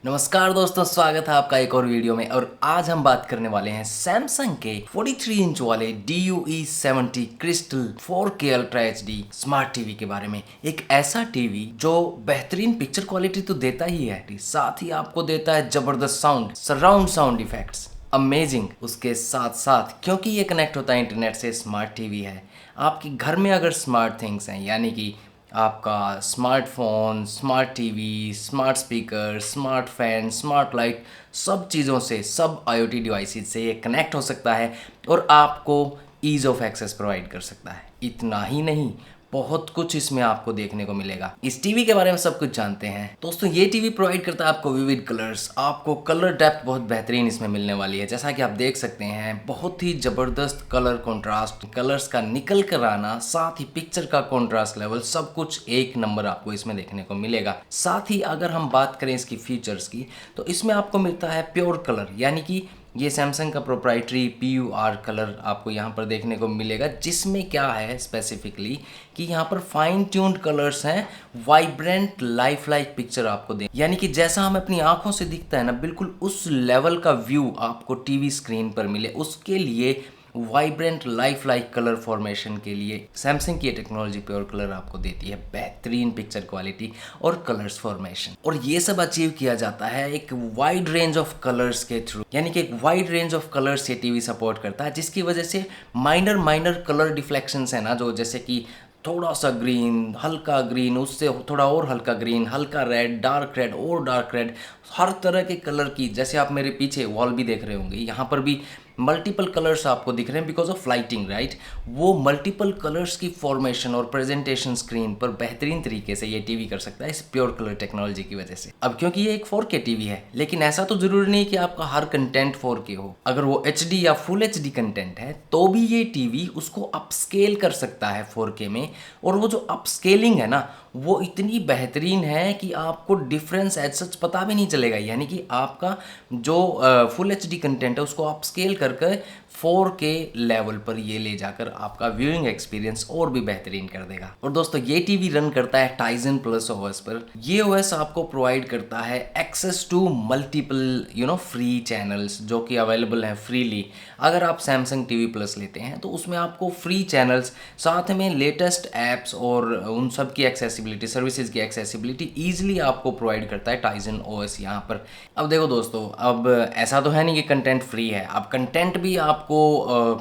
नमस्कार दोस्तों, स्वागत है आपका एक और वीडियो में। और आज हम बात करने वाले हैं सैमसंग के 43 इंच वाले DUE70 crystal 4K ultra HD smart TV के बारे में। एक ऐसा टीवी जो बेहतरीन पिक्चर क्वालिटी तो देता ही है, साथ ही आपको देता है जबरदस्त sound, surround sound effects, amazing. उसके साथ साथ क्योंकि ये कनेक्ट होता है इंटरनेट से, स्मार्ट टीवी है। आपके घर में अगर स्मार्ट थिंग्स हैं, यानी कि आपका smartphone, smart TV, smart speaker, smart fan, smart light, सब चीज़ों से, सब IoT डिवाइसेस से ये कनेक्ट हो सकता है और आपको ईज़ ऑफ एक्सेस प्रोवाइड कर सकता है। इतना ही नहीं, बहुत कुछ इसमें आपको देखने को मिलेगा। इस टीवी के बारे में सब कुछ जानते हैं दोस्तों। ये टीवी प्रोवाइड करता है आपको विविड कलर्स, आपको कलर डेप्थ बहुत बेहतरीन इसमें मिलने वाली है। जैसा कि आप देख सकते हैं, बहुत ही जबरदस्त कलर कंट्रास्ट, कलर्स का निकल कर आना, साथ ही पिक्चर का कंट्रास्ट लेवल, सब कुछ एक नंबर आपको इसमें देखने को मिलेगा। साथ ही अगर हम बात करें इसकी फीचर्स की, तो इसमें आपको मिलता है प्योर कलर, यानी कि ये सैमसंग का प्रोप्राइटरी PUR कलर आपको यहाँ पर देखने को मिलेगा, जिसमें क्या है स्पेसिफिकली कि यहाँ पर फाइन ट्यून्ड कलर्स हैं, वाइब्रेंट लाइफ लाइक पिक्चर आपको दे, यानी कि जैसा हमें अपनी आंखों से दिखता है ना, बिल्कुल उस लेवल का व्यू आपको टीवी स्क्रीन पर मिले। उसके लिए vibrant life like colour formation के लिए सैमसंग की ये टेक्नोलॉजी प्योर कलर आपको देती है बेहतरीन पिक्चर क्वालिटी और कलर्स फॉर्मेशन। और ये सब अचीव किया जाता है एक वाइड रेंज ऑफ कलर्स के थ्रू, यानी कि एक वाइड रेंज ऑफ कलर्स ये टीवी सपोर्ट करता है, जिसकी वजह से माइनर कलर डिफ्लेक्शंस है ना, जो जैसे कि थोड़ा सा ग्रीन, हल्का ग्रीन, उससे थोड़ा और हल्का ग्रीन, हल्का रेड, डार्क रेड और डार्क रेड, हर तरह के कलर की, जैसे आप मेरे पीछे वॉल भी देख रहे होंगे, यहाँ पर भी मल्टीपल कलर्स आपको दिख रहे हैं बिकॉज ऑफ लाइटिंग, राइट। वो मल्टीपल कलर्स की फॉर्मेशन और प्रेजेंटेशन स्क्रीन पर बेहतरीन तरीके से ये टीवी कर सकता है इस प्योर कलर टेक्नोलॉजी की वजह से। अब क्योंकि ये एक 4K टीवी है, लेकिन ऐसा तो जरूरी नहीं कि आपका हर कंटेंट 4K हो। अगर वो HD या फुल HD कंटेंट है तो भी ये टीवी उसको अपस्केल कर सकता है 4K में। और वो जो अपस्केलिंग है ना, वो इतनी बेहतरीन है कि आपको डिफरेंस एज सच पता भी नहीं चलेगा, यानी कि आपका जो फुल HD कंटेंट है उसको अपस्केल करके 4K लेवल पर ये ले जाकर आपका व्यूइंग एक्सपीरियंस और भी बेहतरीन कर देगा। और दोस्तों, ये टीवी रन करता है Tizen Plus OS पर। ये OS आपको प्रोवाइड करता है access to multiple free channels, जो कि अवेलेबल हैं फ्रीली। अगर आप Samsung TV Plus लेते हैं तो उसमें आपको फ्री चैनल्स, साथ में लेटेस्ट ऐप्स और उन सब की एक्सेसिबिलिटी, सर्विसेज की एक्सेसिबिलिटी ईजिली आपको प्रोवाइड करता है Tizen OS यहाँ पर। अब देखो दोस्तों, अब ऐसा तो है नहीं कि कंटेंट फ्री है, अब कंटेंट भी आपको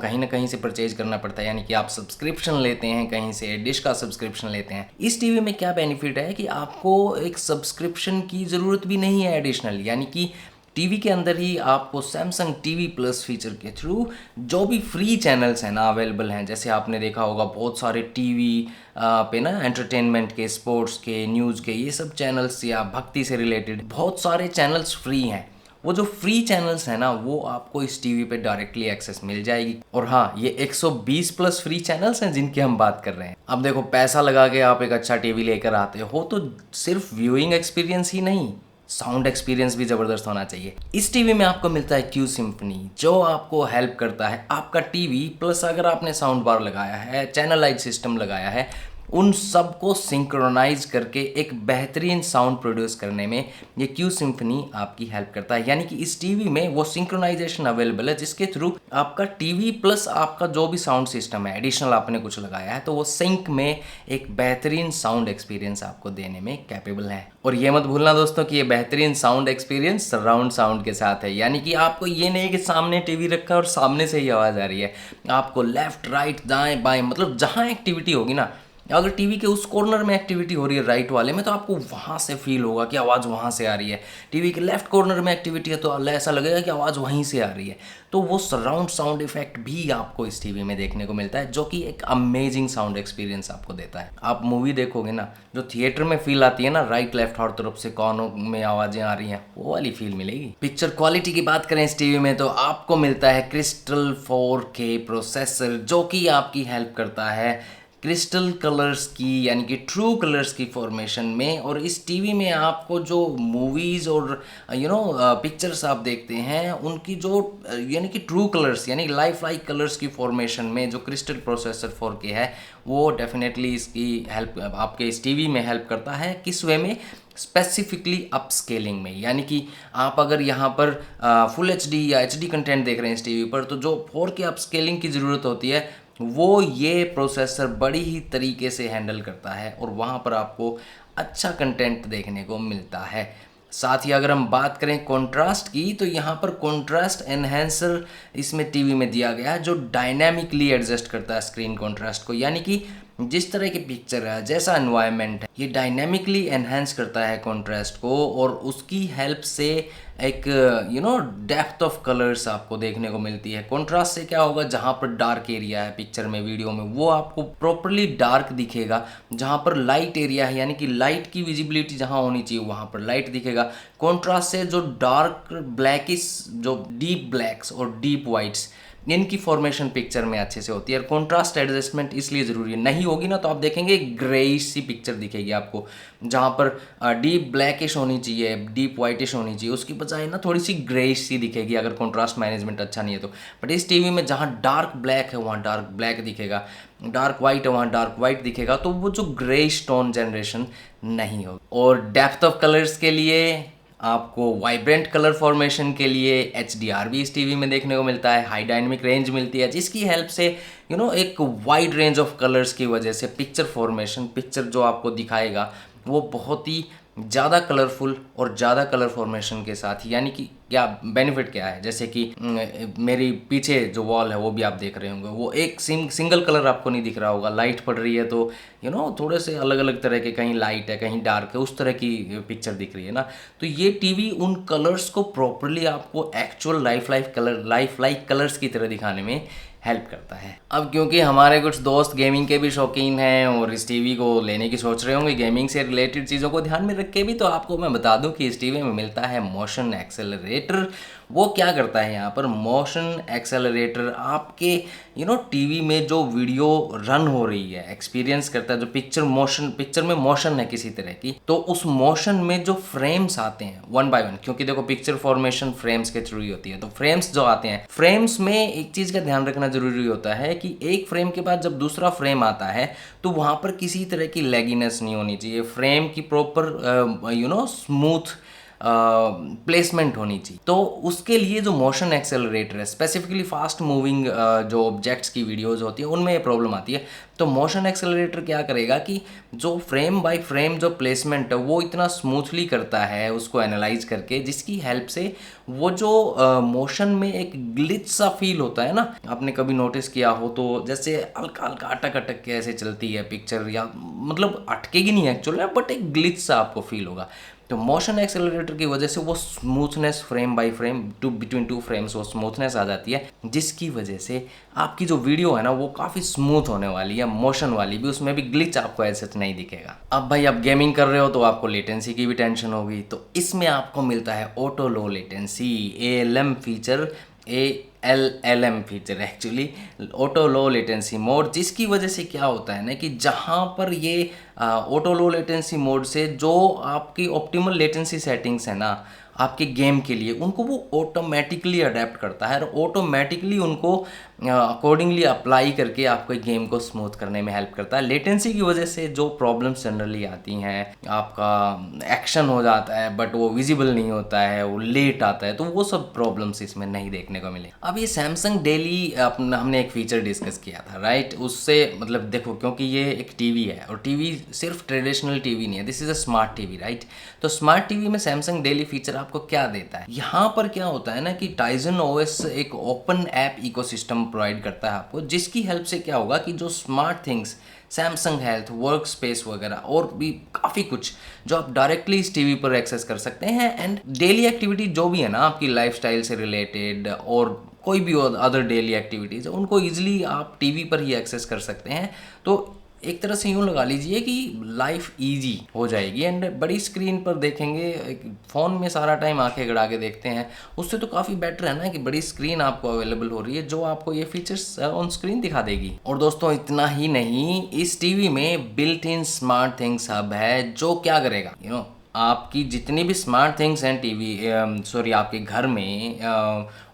कहीं ना कहीं से परचेज करना पड़ता है, यानी कि आप सब्सक्रिप्शन लेते हैं, कहीं से डिश का सब्सक्रिप्शन लेते हैं। इस टीवी में क्या बेनिफिट है कि आपको एक सब्सक्रिप्शन की ज़रूरत भी नहीं है एडिशनल, यानी कि टीवी के अंदर ही आपको Samsung TV Plus फीचर के थ्रू जो भी फ्री चैनल्स हैं ना अवेलेबल हैं। जैसे आपने देखा होगा बहुत सारे टीवी पे ना एंटरटेनमेंट के, स्पोर्ट्स के, न्यूज़ के, ये सब चैनल्स या भक्ति से रिलेटेड बहुत सारे चैनल्स फ्री हैं। वो जो फ्री चैनल्स हैं ना, वो आपको इस टीवी पे डायरेक्टली एक्सेस मिल जाएगी। और हाँ, ये 120 प्लस फ्री चैनल्स हैं जिनकी हम बात कर रहे हैं। अब देखो, पैसा लगा के आप एक अच्छा टीवी लेकर आते हो तो सिर्फ व्यूइंग एक्सपीरियंस ही नहीं, साउंड एक्सपीरियंस भी ज़बरदस्त होना चाहिए। इस टीवी में आपको मिलता है Q Symphony, जो आपको हेल्प करता है आपका टीवी प्लस अगर आपने साउंड बार लगाया है, चैनलाइज सिस्टम लगाया है, उन सब को सिंक्रोनाइज करके एक बेहतरीन साउंड प्रोड्यूस करने में ये Q Symphony आपकी हेल्प करता है। यानी कि इस टीवी में वो सिंक्रोनाइजेशन अवेलेबल है, जिसके थ्रू आपका टीवी प्लस आपका जो भी साउंड सिस्टम है, एडिशनल आपने कुछ लगाया है, तो वो सिंक में एक बेहतरीन साउंड एक्सपीरियंस आपको देने में कैपेबल है। और ये मत भूलना दोस्तों कि ये बेहतरीन साउंड एक्सपीरियंस सराउंड साउंड के साथ है, यानी कि आपको ये नहीं कि सामने टीवी रखा है और सामने से ही आवाज़ आ रही है। आपको लेफ्ट, राइट, दाएं, बाएं, मतलब जहाँ एक्टिविटी होगी ना, अगर टीवी के उस कॉर्नर में एक्टिविटी हो रही है राइट वाले में, तो आपको वहाँ से फील होगा कि आवाज़ वहाँ से आ रही है। टीवी के लेफ्ट कॉर्नर में एक्टिविटी है तो ऐसा लगेगा कि आवाज़ वहीं से आ रही है। तो वो सराउंड साउंड इफेक्ट भी आपको इस टीवी में देखने को मिलता है, जो कि एक अमेजिंग साउंड एक्सपीरियंस आपको देता है। आप मूवी देखोगे ना, जो थिएटर में फील आती है ना, राइट लेफ्ट हर तरफ से कोनों में आवाज़ें आ रही हैं, वो वाली फील मिलेगी। पिक्चर क्वालिटी की बात करें इस टीवी में, तो आपको मिलता है क्रिस्टल 4K प्रोसेसर, जो कि आपकी हेल्प करता है क्रिस्टल कलर्स की, यानी कि ट्रू कलर्स की फॉर्मेशन में। और इस टीवी में आपको जो मूवीज़ और पिक्चर्स आप देखते हैं, उनकी जो यानी कि ट्रू कलर्स, यानी लाइफ लाइक कलर्स की फॉर्मेशन में जो क्रिस्टल प्रोसेसर 4K है, वो डेफिनेटली इसकी हेल्प आपके इस टीवी में हेल्प करता है। किस वे में स्पेसिफिकली अपस्केलिंग में, यानी कि आप अगर यहाँ पर फुल एचडी या एचडी कंटेंट देख रहे हैं इस टीवी पर, तो जो 4K अपस्केलिंग की ज़रूरत होती है वो ये प्रोसेसर बड़ी ही तरीके से हैंडल करता है और वहाँ पर आपको अच्छा कंटेंट देखने को मिलता है। साथ ही अगर हम बात करें कंट्रास्ट की, तो यहाँ पर कंट्रास्ट एनहेंसर इसमें टीवी में दिया गया है, जो डायनामिकली एडजस्ट करता है स्क्रीन कंट्रास्ट को, यानी कि जिस तरह की पिक्चर है, जैसा एनवायरनमेंट है, ये डायनामिकली एनहेंस करता है कंट्रास्ट को और उसकी हेल्प से एक डेप्थ ऑफ कलर्स आपको देखने को मिलती है। कंट्रास्ट से क्या होगा, जहाँ पर डार्क एरिया है पिक्चर में, वीडियो में, वो आपको प्रॉपरली डार्क दिखेगा। जहाँ पर लाइट एरिया है, यानी कि लाइट की विजिबिलिटी जहाँ होनी चाहिए वहाँ पर लाइट दिखेगा। कंट्रास्ट से जो डार्क ब्लैकिश, जो डीप ब्लैक्स और डीप वाइट्स, इनकी फॉर्मेशन पिक्चर में अच्छे से होती है। और कॉन्ट्रास्ट एडजस्टमेंट इसलिए ज़रूरी है, नहीं होगी ना तो आप देखेंगे ग्रेइश सी पिक्चर दिखेगी आपको, जहाँ पर डीप ब्लैकिश होनी चाहिए, डीप वाइटिश होनी चाहिए, उसकी बजाय ना थोड़ी सी ग्रेइश सी दिखेगी अगर कॉन्ट्रास्ट मैनेजमेंट अच्छा नहीं है तो। बट इस टीवी में जहाँ डार्क ब्लैक है वहाँ डार्क ब्लैक दिखेगा, डार्क वाइट है वहाँ डार्क वाइट दिखेगा, तो वो जो ग्रेइश टोन जनरेशन नहीं होगी। और डेप्थ ऑफ कलर्स के लिए आपको वाइब्रेंट कलर फॉर्मेशन के लिए HDR भी इस टीवी में देखने को मिलता है, हाई डायनेमिक रेंज मिलती है, जिसकी हेल्प से एक वाइड रेंज ऑफ कलर्स की वजह से पिक्चर फॉर्मेशन, पिक्चर जो आपको दिखाएगा वो बहुत ही ज़्यादा कलरफुल और ज़्यादा कलर फॉर्मेशन के साथ ही, यानी कि क्या बेनिफिट क्या है, जैसे कि मेरी पीछे जो वॉल है वो भी आप देख रहे होंगे, वो एक सिंगल कलर आपको नहीं दिख रहा होगा। लाइट पड़ रही है तो थोड़े से अलग अलग तरह के, कहीं लाइट है कहीं डार्क है, उस तरह की पिक्चर दिख रही है ना। तो ये टीवी उन कलर्स को प्रॉपरली आपको एक्चुअल लाइफ लाइक कलर्स की तरह दिखाने में हेल्प करता है। अब क्योंकि हमारे कुछ दोस्त गेमिंग के भी शौकीन हैं और इस टीवी को लेने की सोच रहे होंगे गेमिंग से रिलेटेड चीज़ों को ध्यान में रख के भी, तो आपको मैं बता दूं कि इस टीवी में मिलता है मोशन एक्सेलरेटर। वो क्या करता है यहाँ पर, मोशन एक्सेलरेटर आपके टीवी में जो वीडियो रन हो रही है एक्सपीरियंस करता है, जो पिक्चर में मोशन है किसी तरह की, तो उस मोशन में जो फ्रेम्स आते हैं 1 by 1, क्योंकि देखो पिक्चर फॉर्मेशन फ्रेम्स के थ्रू ही होती है, तो फ्रेम्स जो आते हैं, फ्रेम्स में एक चीज़ का ध्यान रखना जरूरी होता है कि एक फ्रेम के बाद जब दूसरा फ्रेम आता है तो वहाँ पर किसी तरह की लैगिनेस नहीं होनी चाहिए, फ्रेम की प्रॉपर स्मूथ प्लेसमेंट होनी चाहिए। तो उसके लिए जो मोशन एक्सेलरेटर है, स्पेसिफिकली फास्ट मूविंग जो ऑब्जेक्ट्स की वीडियोस होती है उनमें ये प्रॉब्लम आती है। तो मोशन एक्सेलरेटर क्या करेगा कि जो फ्रेम बाय फ्रेम जो प्लेसमेंट है वो इतना स्मूथली करता है उसको एनालाइज करके, जिसकी हेल्प से वो जो मोशन में एक ग्लिच सा फील होता है ना, आपने कभी नोटिस किया हो तो, जैसे हल्का हल्का अटक अटक के ऐसे चलती है पिक्चर, या मतलब अटकेगी नहीं एक्चुअली बट एक ग्लिच सा आपको फील होगा। तो मोशन एक्सेलरेटर की वजह से वो smoothness frame by frame between two frames वो स्मूथनेस आ जाती है, जिसकी वजह से आपकी जो वीडियो है ना वो काफ़ी स्मूथ होने वाली है, मोशन वाली भी, उसमें भी ग्लिच आपको ऐसे नहीं दिखेगा। अब भाई आप गेमिंग कर रहे हो तो आपको लेटेंसी की भी टेंशन होगी, तो इसमें आपको मिलता है auto low latency ALM feature, ALM feature actually auto low latency mode, जिसकी वजह से क्या होता है ना कि जहाँ पर ये ऑटो लो लेटेंसी मोड से जो आपकी ऑप्टिमल लेटेंसी सेटिंग्स है ना आपके गेम के लिए, उनको वो ऑटोमेटिकली अडेप्ट करता है और ऑटोमेटिकली उनको अकॉर्डिंगली अप्लाई करके आपको गेम को स्मूथ करने में हेल्प करता है। लेटेंसी की वजह से जो प्रॉब्लम्स जनरली आती हैं, आपका एक्शन हो जाता है बट वो विजिबल नहीं होता है, वो लेट आता है, तो वो सब प्रॉब्लम्स इसमें नहीं देखने को मिले। अब ये सैमसंग डेली अपना हमने एक फीचर डिस्कस किया था राइट, उससे मतलब देखो क्योंकि ये एक टीवी है और टीवी सिर्फ ट्रेडिशनल टीवी नहीं है, this is a smart TV right. तो स्मार्ट टीवी में सैमसंग डेली फीचर आपको क्या देता है, यहाँ पर क्या होता है ना कि टाइजन OS एक ओपन ऐप इकोसिस्टम प्रोवाइड करता है आपको, जिसकी हेल्प से क्या होगा कि जो smart things Samsung health, work space वगैरह और भी काफ़ी कुछ जो आप डायरेक्टली इस टीवी पर एक्सेस कर सकते हैं, एंड डेली एक्टिविटी जो भी है ना आपकी लाइफस्टाइल से रिलेटेड और कोई भी अदर डेली एक्टिविटीज़ उनको ईजिली आप टीवी पर ही एक्सेस कर सकते हैं। तो एक तरह से यूँ लगा लीजिए कि लाइफ इजी हो जाएगी, एंड बड़ी स्क्रीन पर देखेंगे, फ़ोन में सारा टाइम आंखें गड़ा के देखते हैं, उससे तो काफ़ी बेटर है ना कि बड़ी स्क्रीन आपको अवेलेबल हो रही है जो आपको ये फीचर्स ऑन स्क्रीन दिखा देगी। और दोस्तों इतना ही नहीं, इस टीवी में built in smart things hub है जो क्या करेगा आपकी जितनी भी स्मार्ट थिंग्स हैं आपके घर में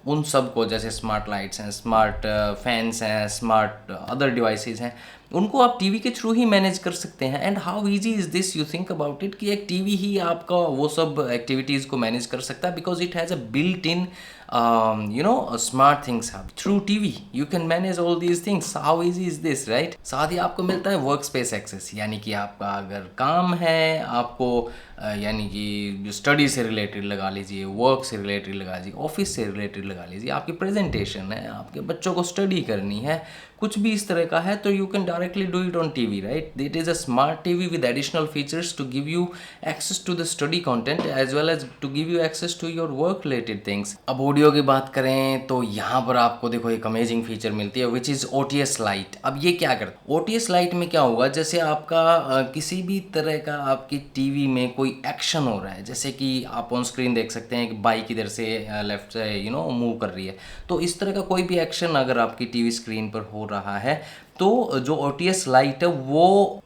उन सब को, जैसे स्मार्ट लाइट्स हैं, स्मार्ट फैंस हैं, स्मार्ट अदर डिवाइसेस हैं, उनको आप टीवी के थ्रू ही मैनेज कर सकते हैं। And how easy is this, you think about it, कि एक टीवी ही आपका वो सब एक्टिविटीज़ को मैनेज कर सकता है, because it has a built in smart things hub. Through TV you can manage all these things. How easy is this, right? साथ ही आपको मिलता है वर्क स्पेस एक्सेस, यानी कि आपका अगर काम है, आपको यानी कि स्टडी से रिलेटेड लगा लीजिए, वर्क से रिलेटेड लगा लीजिए, ऑफिस से रिलेटेड लगा लीजिए, आपकी प्रेजेंटेशन है, आपके बच्चों को स्टडी करनी है, कुछ भी इस तरह का है, तो you can directly do it on TV, right? It is a smart TV with additional features to give you access to the study content as well as to give you access to your work related things. अब audio की बात करें तो यहाँ पर आपको देखो एक अमेजिंग फीचर मिलती है विच इज़ OTS लाइट। अब ये क्या करता है? OTS लाइट में क्या होगा, जैसे आपका किसी भी तरह का आपकी टीवी में कोई एक्शन हो रहा है, जैसे कि आप ऑन स्क्रीन देख सकते हैं कि बाइक इधर से लेफ्ट से मूव कर रही है, तो इस तरह का कोई भी एक्शन अगर आपकी टीवी स्क्रीन पर हो रहा है, तो जो OTS लाइट है वो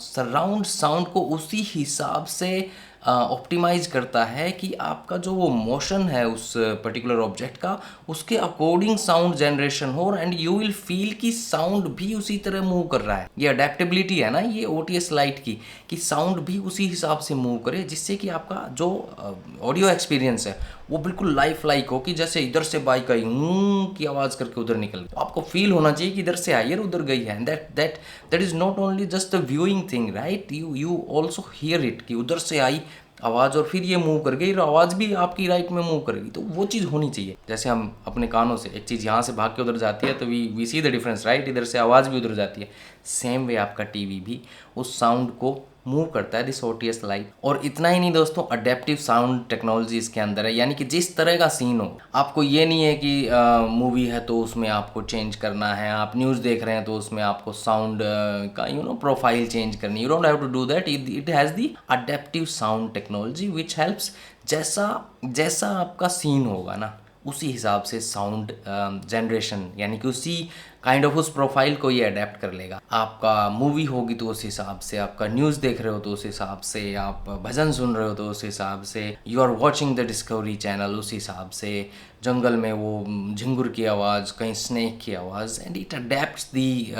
सराउंड साउंड को उसी हिसाब से ऑप्टिमाइज करता है कि आपका जो वो मोशन है उस पर्टिकुलर ऑब्जेक्ट का, उसके अकॉर्डिंग साउंड जनरेशन हो, एंड यू विल फील कि साउंड भी उसी तरह मूव कर रहा है। ये अडेप्टेबिलिटी है ना ये OTS लाइट की, कि साउंड भी उसी हिसाब से मूव करे, जिससे कि आपका जो ऑडियो एक्सपीरियंस है वो बिल्कुल लाइफ लाइक हो, कि जैसे इधर से बाइक आई की आवाज़ करके उधर निकल गई, तो आपको फील होना चाहिए कि इधर से आई है और उधर गई है। That is not only just a viewing thing, right? You also here it, कि उधर से आई आवाज़ और फिर ये मूव कर गई, और आवाज़ भी आपकी राइट में मूव करेगी, तो वो चीज़ होनी चाहिए। जैसे हम अपने कानों से एक चीज़ यहाँ से भाग के उधर जाती है तो we see the difference, right? इधर से आवाज़ भी उधर जाती है, सेम वे आपका टीवी भी उस साउंड को मूव करता है, दिस OTS लाइट। और इतना ही नहीं दोस्तों, अडेप्टिव साउंड टेक्नोलॉजी इसके अंदर है, यानी कि जिस तरह का सीन हो, आपको ये नहीं है कि मूवी है तो उसमें आपको चेंज करना है, आप न्यूज़ देख रहे हैं तो उसमें आपको साउंड का प्रोफाइल चेंज करनी, you don't have to do that. It has the adaptive sound technology which helps, जैसा आपका सीन होगा ना उसी हिसाब से साउंड जनरेशन, यानी कि उसी काइंड ऑफ उस प्रोफाइल को ये अडेप्ट कर लेगा। आपका मूवी होगी तो उस हिसाब से, आपका न्यूज़ देख रहे हो तो उस हिसाब से, आप भजन सुन रहे हो तो उस हिसाब से, you are watching the Discovery channel उस हिसाब से, जंगल में वो झिंगुर की आवाज़, कहीं स्नेक की आवाज़, and it adapts the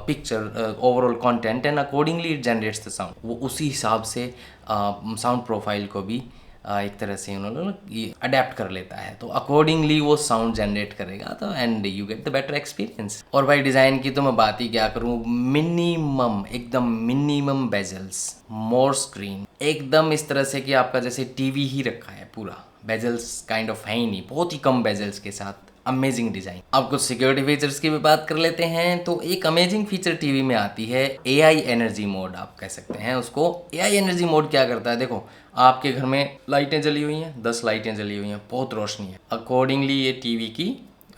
picture overall content, and accordingly it generates the sound. वो उसी हिसाब से साउंड प्रोफाइल को भी एक तरह से उन्होंने अडेप्ट कर लेता है, तो अकॉर्डिंगली वो साउंड जनरेट करेगा, तो and you get the better experience. और भाई डिज़ाइन की तो मैं बात ही क्या करूँ, मिनिमम, एकदम मिनिमम बेजल्स, मोर स्क्रीन, एकदम इस तरह से कि आपका जैसे टीवी ही रखा है पूरा, बेजल्स काइंड ऑफ है ही नहीं, बहुत ही कम बेजल्स के साथ अमेजिंग डिज़ाइन। अब कुछ सिक्योरिटी फीचर्स की भी बात कर लेते हैं, तो एक अमेजिंग फीचर टीवी में आती है AI एनर्जी मोड, आप कह सकते हैं उसको। AI एनर्जी मोड क्या करता है, देखो आपके घर में लाइटें जली हुई हैं, 10 लाइटें जली हुई हैं, बहुत रोशनी है, अकॉर्डिंगली ये टीवी की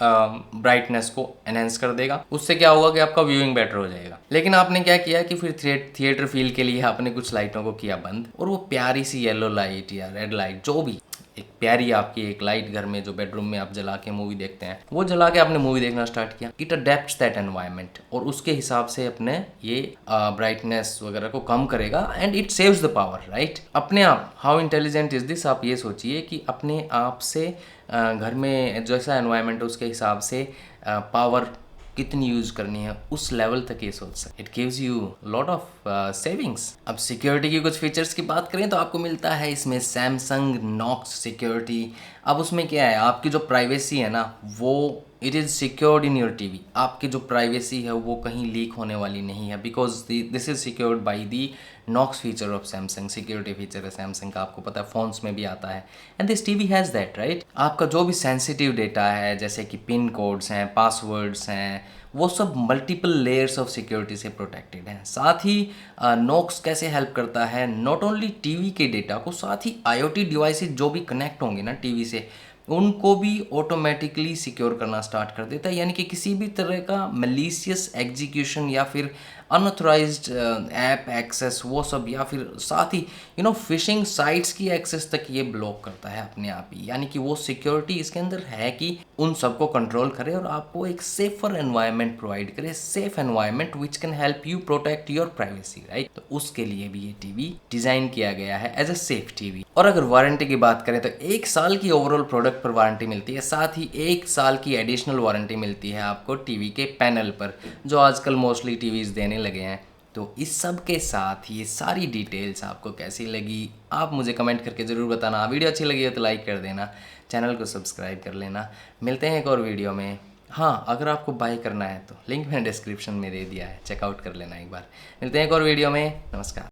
ब्राइटनेस को एनहेंस कर देगा। उससे क्या होगा कि आपका व्यूइंग बेटर हो जाएगा। लेकिन आपने क्या किया कि फिर थिएटर फील के लिए आपने कुछ लाइटों को किया बंद, और वो प्यारी सी येलो लाइट या रेड लाइट, जो भी एक प्यारी आपकी एक लाइट घर में जो बेडरूम में आप जला के मूवी देखते हैं, वो जला के आपने मूवी देखना स्टार्ट किया। इट अडेप्ट्स दैट एनवायरनमेंट, और उसके हिसाब से अपने ये ब्राइटनेस वगैरह को कम करेगा, and it saves the power, right? अपने आप, हाउ इंटेलिजेंट इज दिस, आप ये सोचिए कि अपने आप से घर में जैसा एनवायरनमेंट है उसके हिसाब से पावर कितनी यूज करनी है उस लेवल तक ये सोच सकते। It gives you lot of savings. अब सिक्योरिटी की कुछ फीचर्स की बात करें तो आपको मिलता है इसमें सैमसंग नॉक्स सिक्योरिटी। अब उसमें क्या है, आपकी जो प्राइवेसी है ना, वो it is secured in your TV. आपकी जो प्राइवेसी है वो कहीं लीक होने वाली नहीं है, because this is secured by the Knox feature of Samsung. Security feature है सैमसंग का, आपको पता है फोन्स में भी आता है, and this TV has that, right? आपका जो भी सेंसिटिव डेटा है, जैसे कि पिन कोड्स हैं, पासवर्ड्स हैं, वो सब मल्टीपल लेयर्स ऑफ सिक्योरिटी से प्रोटेक्टेड हैं। साथ ही नॉक्स कैसे हेल्प करता है, नॉट ओनली टीवी के डेटा को, साथ ही IoT डिवाइसेज जो भी कनेक्ट होंगे ना टीवी से, उनको भी ऑटोमेटिकली सिक्योर करना स्टार्ट कर देता है। यानी कि किसी भी तरह का मलीशियस एग्जीक्यूशन या फिर अनऑथराइज्ड ऐप एक्सेस वो सब, या फिर साथ ही फिशिंग साइट्स की एक्सेस तक ये ब्लॉक करता है अपने आप ही। यानी कि वो सिक्योरिटी इसके अंदर है कि उन सबको कंट्रोल करे और आपको एक सेफर एनवायरनमेंट प्रोवाइड करे, safe environment which can help you protect your privacy, right. तो उसके लिए भी ये टीवी डिजाइन किया गया है एज अ सेफ टीवी। और अगर वारंटी की बात करें तो 1 साल की ओवरऑल प्रोडक्ट पर वारंटी मिलती है, साथ ही 1 साल की एडिशनल वारंटी मिलती है आपको टीवी के पैनल पर, जो आजकल मोस्टली टीवीज देने लगे हैं। तो इस सब के साथ ये सारी डिटेल्स आपको कैसी लगी आप मुझे कमेंट करके ज़रूर बताना। वीडियो अच्छी लगी हो तो लाइक कर देना, चैनल को सब्सक्राइब कर लेना। मिलते हैं एक और वीडियो में। हाँ, अगर आपको बाय करना है तो लिंक मैंने डिस्क्रिप्शन में दे दिया है, चेकआउट कर लेना एक बार। मिलते हैं एक और वीडियो में। नमस्कार।